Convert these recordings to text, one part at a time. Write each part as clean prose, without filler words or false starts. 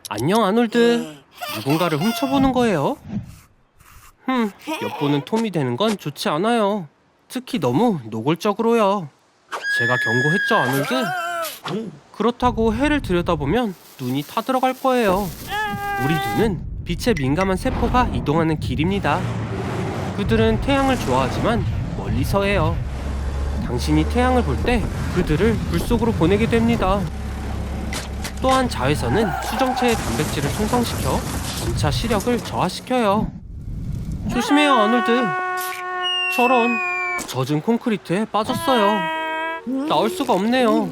안녕, 아놀드. 누군가를 훔쳐보는 거예요. 엿보는 톰이 되는 건 좋지 않아요. 특히 너무 노골적으로요. 제가 경고했죠, 아놀드? 그렇다고 해를 들여다보면 눈이 타들어갈 거예요. 우리 눈은 빛에 민감한 세포가 이동하는 길입니다. 그들은 태양을 좋아하지만 멀리서 해요. 당신이 태양을 볼 때 그들을 불 속으로 보내게 됩니다. 또한 자외선은 수정체의 단백질을 손상시켜 점차 시력을 저하시켜요. 조심해요, 아놀드. 저런, 젖은 콘크리트에 빠졌어요. 나올 수가 없네요.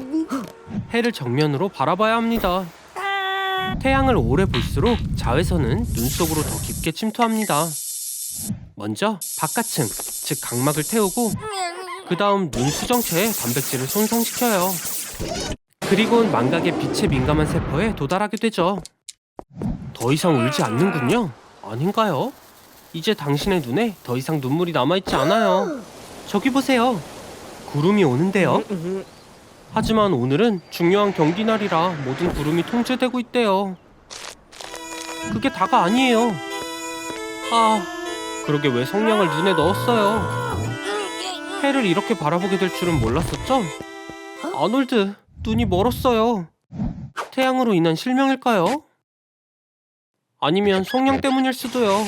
해를 정면으로 바라봐야 합니다. 태양을 오래 볼수록 자외선은 눈 속으로 더 깊게 침투합니다. 먼저 바깥층, 즉 각막을 태우고 그 다음 눈 수정체의 단백질을 손상시켜요. 그리곤 망각의 빛에 민감한 세포에 도달하게 되죠. 더 이상 울지 않는군요. 아닌가요? 이제 당신의 눈에 더 이상 눈물이 남아있지 않아요. 저기 보세요. 구름이 오는데요. 하지만 오늘은 중요한 경기날이라 모든 구름이 통제되고 있대요. 그게 다가 아니에요. 그러게 왜 성냥을 눈에 넣었어요. 해를 이렇게 바라보게 될 줄은 몰랐었죠? 아놀드, 눈이 멀었어요. 태양으로 인한 실명일까요? 아니면 성냥 때문일 수도요.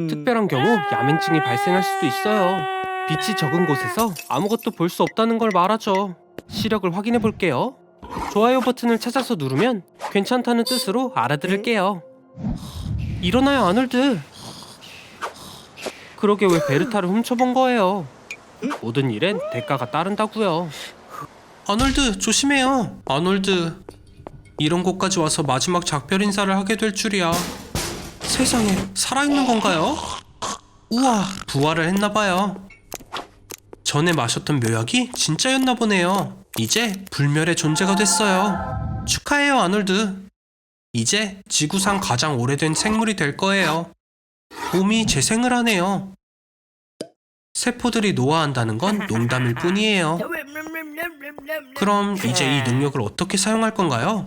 특별한 경우 야맹증이 발생할 수도 있어요. 빛이 적은 곳에서 아무것도 볼 수 없다는 걸 말하죠. 시력을 확인해 볼게요. 좋아요 버튼을 찾아서 누르면 괜찮다는 뜻으로 알아들을게요. 일어나요, 아놀드. 그러게 왜 베르타를 훔쳐본 거예요. 모든 일엔 대가가 따른다고요. 아놀드, 조심해요. 아놀드, 이런 곳까지 와서 마지막 작별 인사를 하게 될 줄이야. 세상에, 살아있는 건가요? 우와, 부활을 했나봐요. 전에 마셨던 묘약이 진짜였나 보네요. 이제 불멸의 존재가 됐어요. 축하해요, 아놀드. 이제 지구상 가장 오래된 생물이 될 거예요. 봄이 재생을 하네요. 세포들이 노화한다는 건 농담일 뿐이에요. 그럼 이제 이 능력을 어떻게 사용할 건가요?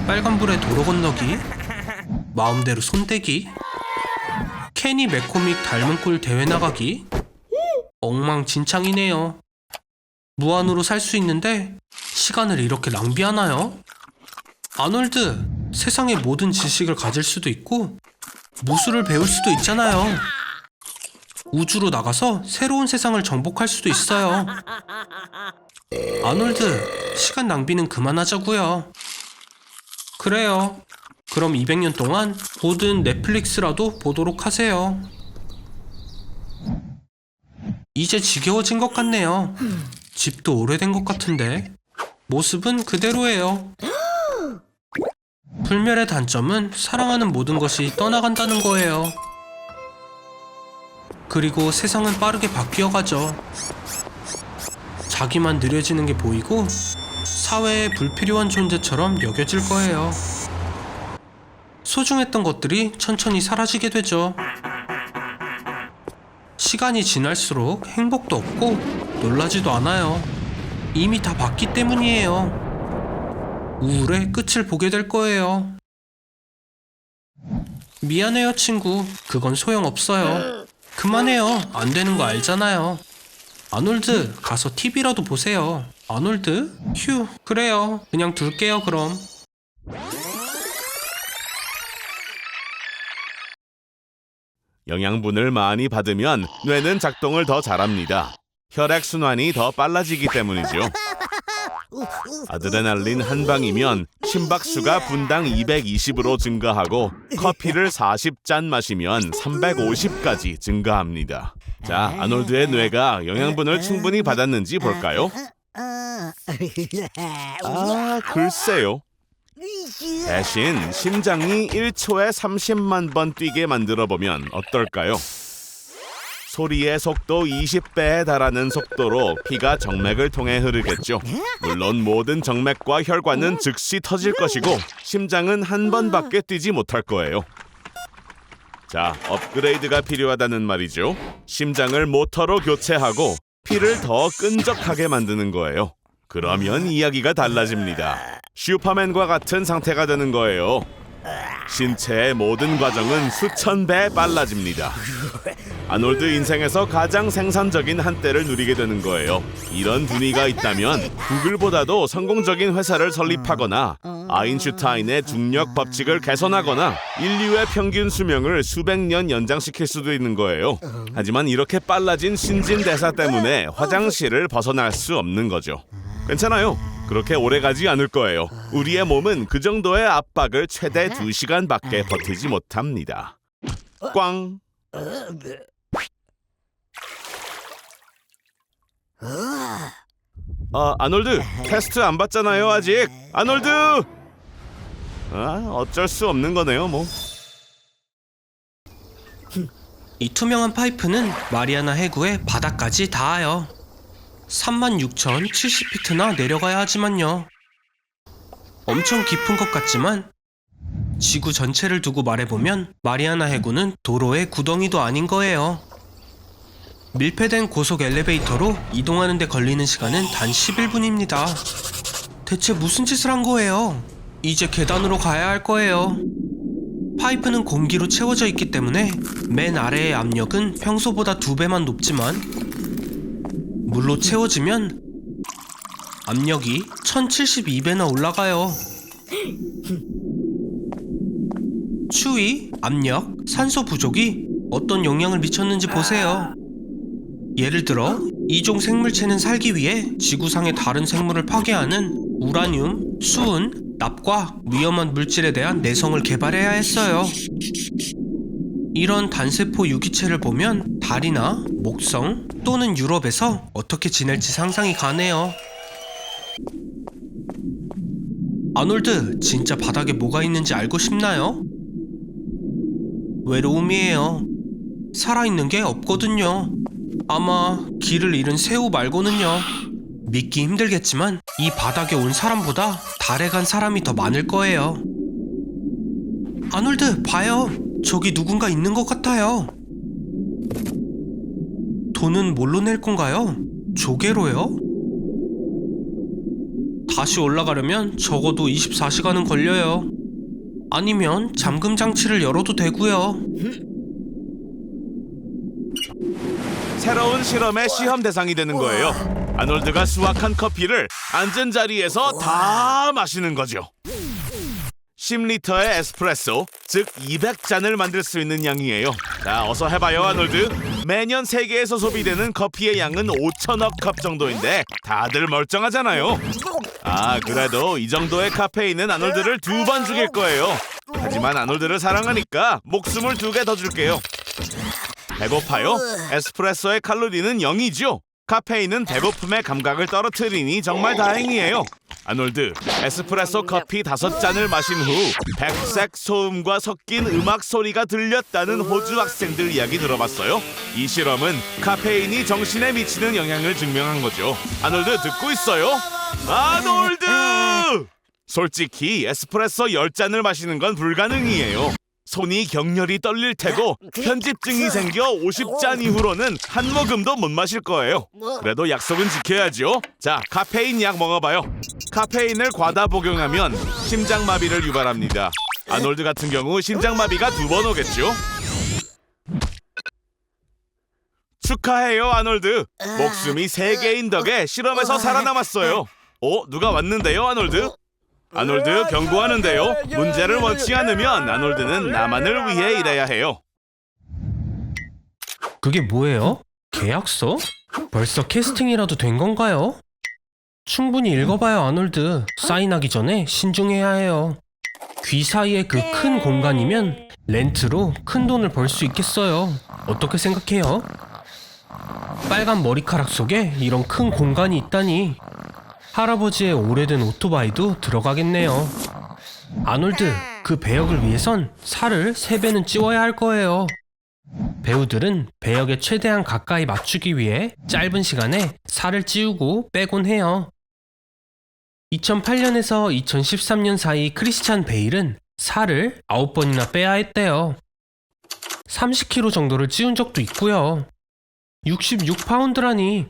빨간불에 도로 건너기, 마음대로 손대기, 케니 맥코믹 닮은 꼴 대회 나가기. 엉망진창이네요. 무한으로 살 수 있는데 시간을 이렇게 낭비하나요? 아놀드, 세상의 모든 지식을 가질 수도 있고 무술을 배울 수도 있잖아요. 우주로 나가서 새로운 세상을 정복할 수도 있어요. 아놀드, 시간 낭비는 그만하자고요. 그래요. 그럼 200년 동안 보든 넷플릭스라도 보도록 하세요. 이제 지겨워진 것 같네요. 집도 오래된 것 같은데 모습은 그대로예요. 불멸의 단점은 사랑하는 모든 것이 떠나간다는 거예요. 그리고 세상은 빠르게 바뀌어가죠. 자기만 느려지는 게 보이고 사회에 불필요한 존재처럼 여겨질 거예요. 소중했던 것들이 천천히 사라지게 되죠. 시간이 지날수록 행복도 없고 놀라지도 않아요. 이미 다 봤기 때문이에요. 우울의 끝을 보게 될 거예요. 미안해요, 친구. 그건 소용없어요. 그만해요. 안 되는 거 알잖아요. 아놀드, 가서 TV라도 보세요. 아놀드? 휴, 그래요. 그냥 둘게요, 그럼. 영양분을 많이 받으면 뇌는 작동을 더 잘합니다. 혈액순환이 더 빨라지기 때문이죠. 아드레날린 한 방이면 심박수가 분당 220으로 증가하고 커피를 40잔 마시면 350까지 증가합니다. 자, 아놀드의 뇌가 영양분을 충분히 받았는지 볼까요? 글쎄요. 대신 심장이 1초에 30만 번 뛰게 만들어보면 어떨까요? 소리의 속도 20배에 달하는 속도로 피가 정맥을 통해 흐르겠죠. 물론 모든 정맥과 혈관은 즉시 터질 것이고 심장은 한 번밖에 뛰지 못할 거예요. 자, 업그레이드가 필요하다는 말이죠. 심장을 모터로 교체하고 피를 더 끈적하게 만드는 거예요. 그러면 이야기가 달라집니다. 슈퍼맨과 같은 상태가 되는 거예요. 신체의 모든 과정은 수천 배 빨라집니다. 아놀드 인생에서 가장 생산적인 한때를 누리게 되는 거예요. 이런 분위기가 있다면 구글보다도 성공적인 회사를 설립하거나 아인슈타인의 중력 법칙을 개선하거나 인류의 평균 수명을 수백 년 연장시킬 수도 있는 거예요. 하지만 이렇게 빨라진 신진대사 때문에 화장실을 벗어날 수 없는 거죠. 괜찮아요. 그렇게 오래 가지 않을 거예요. 우리의 몸은 그 정도의 압박을 최대 2시간밖에 버티지 못합니다. 꽝! 아놀드, 테스트 안 받잖아요, 아직. 아놀드! 어쩔 수 없는 거네요, 뭐. 이 투명한 파이프는 마리아나 해구의 바닥까지 닿아요. 36,070피트나 내려가야 하지만요. 엄청 깊은 것 같지만 지구 전체를 두고 말해보면 마리아나 해구는 도로의 구덩이도 아닌 거예요. 밀폐된 고속 엘리베이터로 이동하는 데 걸리는 시간은 단 11분입니다. 대체 무슨 짓을 한 거예요? 이제 계단으로 가야 할 거예요. 파이프는 공기로 채워져 있기 때문에 맨 아래의 압력은 평소보다 2배만 높지만 물로 채워지면 압력이 1072배나 올라가요. 추위, 압력, 산소 부족이 어떤 영향을 미쳤는지 보세요. 예를 들어 이종 생물체는 살기 위해 지구상의 다른 생물을 파괴하는 우라늄, 수은, 납과 위험한 물질에 대한 내성을 개발해야 했어요. 이런 단세포 유기체를 보면 달이나 목성 또는 유럽에서 어떻게 지낼지 상상이 가네요. 아놀드, 진짜 바닥에 뭐가 있는지 알고 싶나요? 외로움이에요. 살아있는 게 없거든요. 아마 길을 잃은 새우 말고는요. 믿기 힘들겠지만 이 바닥에 온 사람보다 달에 간 사람이 더 많을 거예요. 아놀드, 봐요. 저기 누군가 있는 것 같아요. 돈은 뭘로 낼 건가요? 조개로요? 다시 올라가려면 적어도 24시간은 걸려요. 아니면 잠금 장치를 열어도 되고요. 새로운 실험의 시험 대상이 되는 거예요. 아놀드가 수확한 커피를 앉은 자리에서 다 마시는 거죠. 10리터의 에스프레소, 즉 200잔을 만들 수 있는 양이에요. 자, 어서 해봐요, 아놀드. 매년 세계에서 소비되는 커피의 양은 5천억 컵 정도인데 다들 멀쩡하잖아요. 그래도 이 정도의 카페인은 아놀드를 2번 죽일 거예요. 하지만 아놀드를 사랑하니까 목숨을 2개 더 줄게요. 배고파요? 에스프레소의 칼로리는 0이죠. 카페인은 배고픔의 감각을 떨어뜨리니 정말 다행이에요. 아놀드, 에스프레소 커피 5잔을 마신 후 백색 소음과 섞인 음악 소리가 들렸다는 호주 학생들 이야기 들어봤어요? 이 실험은 카페인이 정신에 미치는 영향을 증명한 거죠. 아놀드, 듣고 있어요? 아놀드! 솔직히 에스프레소 10잔을 마시는 건 불가능이에요. 손이 격렬히 떨릴 테고 편집증이 생겨 50잔 이후로는 한 모금도 못 마실 거예요. 그래도 약속은 지켜야죠. 자, 카페인 약 먹어봐요. 카페인을 과다 복용하면 심장마비를 유발합니다. 아놀드 같은 경우 심장마비가 2번 오겠죠. 축하해요, 아놀드. 목숨이 3개인 덕에 실험에서 살아남았어요. 누가 왔는데요, 아놀드? 아놀드, 경고하는데요. 문제를 원치 않으면 아놀드는 나만을 위해 일해야 해요. 그게 뭐예요? 계약서? 벌써 캐스팅이라도 된 건가요? 충분히 읽어봐요, 아놀드. 사인하기 전에 신중해야 해요. 귀 사이에 그 큰 공간이면 렌트로 큰 돈을 벌 수 있겠어요. 어떻게 생각해요? 빨간 머리카락 속에 이런 큰 공간이 있다니. 할아버지의 오래된 오토바이도 들어가겠네요. 아놀드, 그 배역을 위해선 살을 3배는 찌워야 할 거예요. 배우들은 배역에 최대한 가까이 맞추기 위해 짧은 시간에 살을 찌우고 빼곤 해요. 2008년에서 2013년 사이 크리스찬 베일은 살을 9번이나 빼야 했대요. 30kg 정도를 찌운 적도 있고요. 66파운드라니.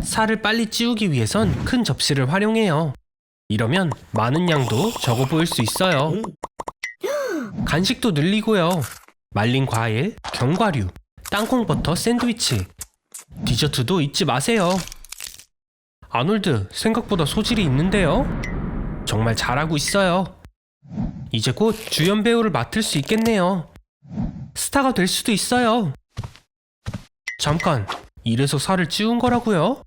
살을 빨리 찌우기 위해선 큰 접시를 활용해요. 이러면 많은 양도 적어 보일 수 있어요. 간식도 늘리고요. 말린 과일, 견과류, 땅콩버터 샌드위치, 디저트도 잊지 마세요. 아놀드, 생각보다 소질이 있는데요. 정말 잘하고 있어요. 이제 곧 주연 배우를 맡을 수 있겠네요. 스타가 될 수도 있어요. 잠깐, 이래서 살을 찌운 거라고요?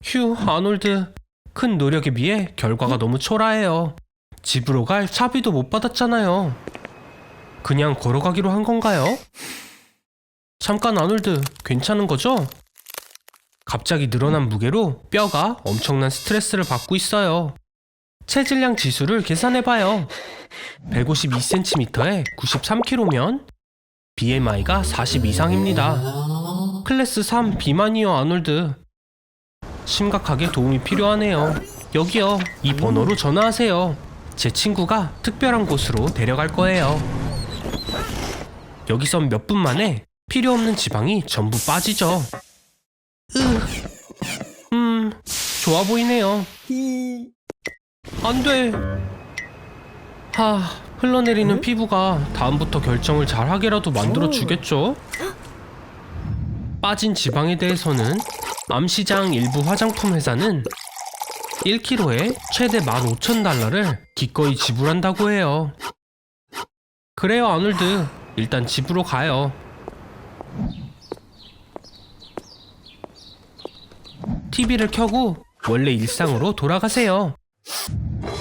휴, 아놀드. 큰 노력에 비해 결과가 너무 초라해요. 집으로 갈 차비도 못 받았잖아요. 그냥 걸어가기로 한 건가요? 잠깐, 아놀드. 괜찮은 거죠? 갑자기 늘어난 무게로 뼈가 엄청난 스트레스를 받고 있어요. 체질량 지수를 계산해봐요. 152cm에 93kg면 BMI가 40 이상입니다. 클래스 3 비만이요, 아놀드. 심각하게 도움이 필요하네요. 여기요, 이 번호로 전화하세요. 제 친구가 특별한 곳으로 데려갈 거예요. 여기선 몇 분 만에 필요 없는 지방이 전부 빠지죠. 좋아 보이네요. 안 돼. 흘러내리는 피부가 다음부터 결정을 잘 하게라도 만들어 주겠죠? 빠진 지방에 대해서는 암시장 일부 화장품 회사는 1kg에 최대 15,000달러를 기꺼이 지불한다고 해요. 그래요, 아놀드. 일단 집으로 가요. TV를 켜고 원래 일상으로 돌아가세요.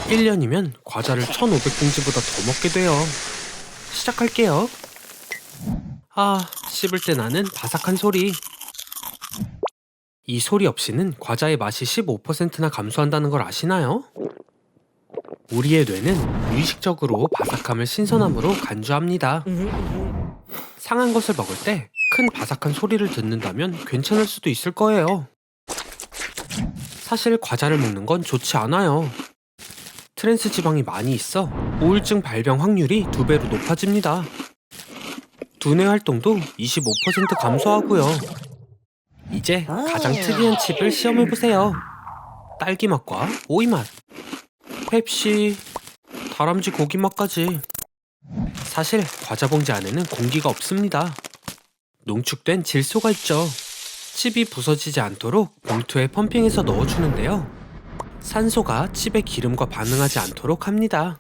1년이면 과자를 1,500봉지보다 더 먹게 돼요. 시작할게요. 씹을 때 나는 바삭한 소리. 이 소리 없이는 과자의 맛이 15%나 감소한다는 걸 아시나요? 우리의 뇌는 무의식적으로 바삭함을 신선함으로 간주합니다. 상한 것을 먹을 때 큰 바삭한 소리를 듣는다면 괜찮을 수도 있을 거예요. 사실 과자를 먹는 건 좋지 않아요. 트랜스 지방이 많이 있어 우울증 발병 확률이 2배로 높아집니다. 두뇌 활동도 25% 감소하고요. 이제 가장 특이한 칩을 시험해보세요. 딸기 맛과 오이 맛, 펩시, 다람쥐 고기 맛까지. 사실 과자 봉지 안에는 공기가 없습니다. 농축된 질소가 있죠. 칩이 부서지지 않도록 봉투에 펌핑해서 넣어주는데요. 산소가 칩의 기름과 반응하지 않도록 합니다.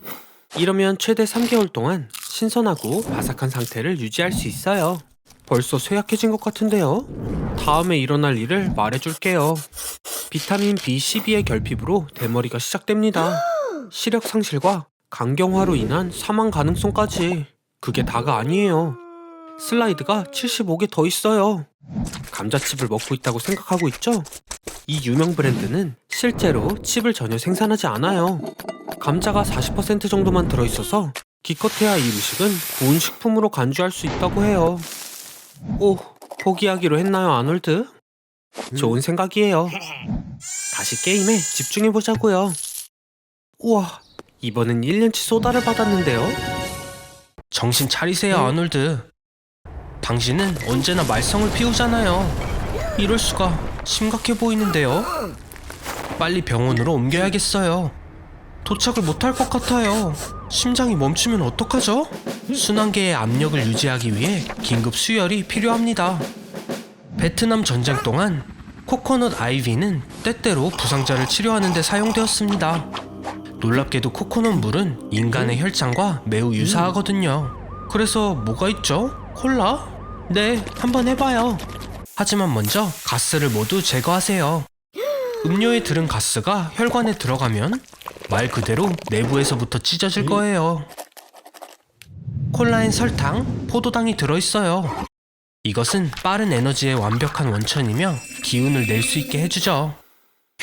이러면 최대 3개월 동안 신선하고 바삭한 상태를 유지할 수 있어요. 벌써 쇠약해진 것 같은데요? 다음에 일어날 일을 말해줄게요. 비타민 B12의 결핍으로 대머리가 시작됩니다. 시력 상실과 간경화로 인한 사망 가능성까지. 그게 다가 아니에요. 슬라이드가 75개 더 있어요. 감자칩을 먹고 있다고 생각하고 있죠? 이 유명 브랜드는 실제로 칩을 전혀 생산하지 않아요. 감자가 40% 정도만 들어있어서 기껏해야 이 음식은 구운 식품으로 간주할 수 있다고 해요. 오, 포기하기로 했나요, 아놀드? 좋은 생각이에요. 다시 게임에 집중해보자고요. 우와, 이번엔 1년치 소다를 받았는데요. 정신 차리세요, 아놀드. 당신은 언제나 말썽을 피우잖아요. 이럴 수가. 심각해 보이는데요. 빨리 병원으로 옮겨야겠어요. 도착을 못할 것 같아요. 심장이 멈추면 어떡하죠? 순환계의 압력을 유지하기 위해 긴급 수혈이 필요합니다. 베트남 전쟁 동안 코코넛 아이비는 때때로 부상자를 치료하는 데 사용되었습니다. 놀랍게도 코코넛 물은 인간의 혈장과 매우 유사하거든요. 그래서 뭐가 있죠? 콜라? 네, 한번 해봐요. 하지만 먼저 가스를 모두 제거하세요. 음료에 들은 가스가 혈관에 들어가면 말 그대로 내부에서부터 찢어질 거예요. 콜라엔 설탕, 포도당이 들어있어요. 이것은 빠른 에너지의 완벽한 원천이며 기운을 낼 수 있게 해주죠.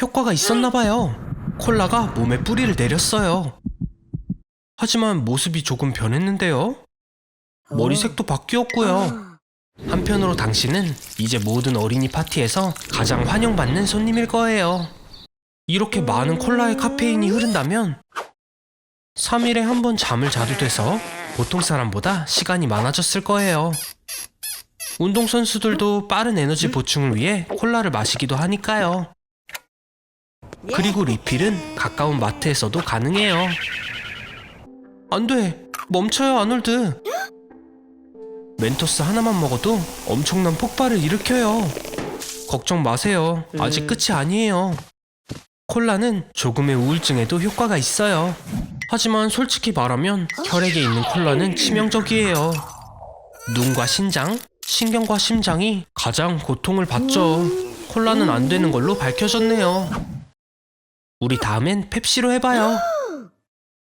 효과가 있었나봐요. 콜라가 몸에 뿌리를 내렸어요. 하지만 모습이 조금 변했는데요. 머리색도 바뀌었고요. 한편으로 당신은 이제 모든 어린이 파티에서 가장 환영받는 손님일 거예요. 이렇게 많은 콜라에 카페인이 흐른다면 3일에 한 번 잠을 자도 돼서 보통 사람보다 시간이 많아졌을 거예요. 운동선수들도 빠른 에너지 보충을 위해 콜라를 마시기도 하니까요. 그리고 리필은 가까운 마트에서도 가능해요. 안 돼! 멈춰요, 아놀드! 멘토스 하나만 먹어도 엄청난 폭발을 일으켜요. 걱정 마세요. 아직 끝이 아니에요. 콜라는 조금의 우울증에도 효과가 있어요. 하지만 솔직히 말하면 혈액에 있는 콜라는 치명적이에요. 눈과 신장, 신경과 심장이 가장 고통을 받죠. 콜라는 안 되는 걸로 밝혀졌네요. 우리 다음엔 펩시로 해봐요.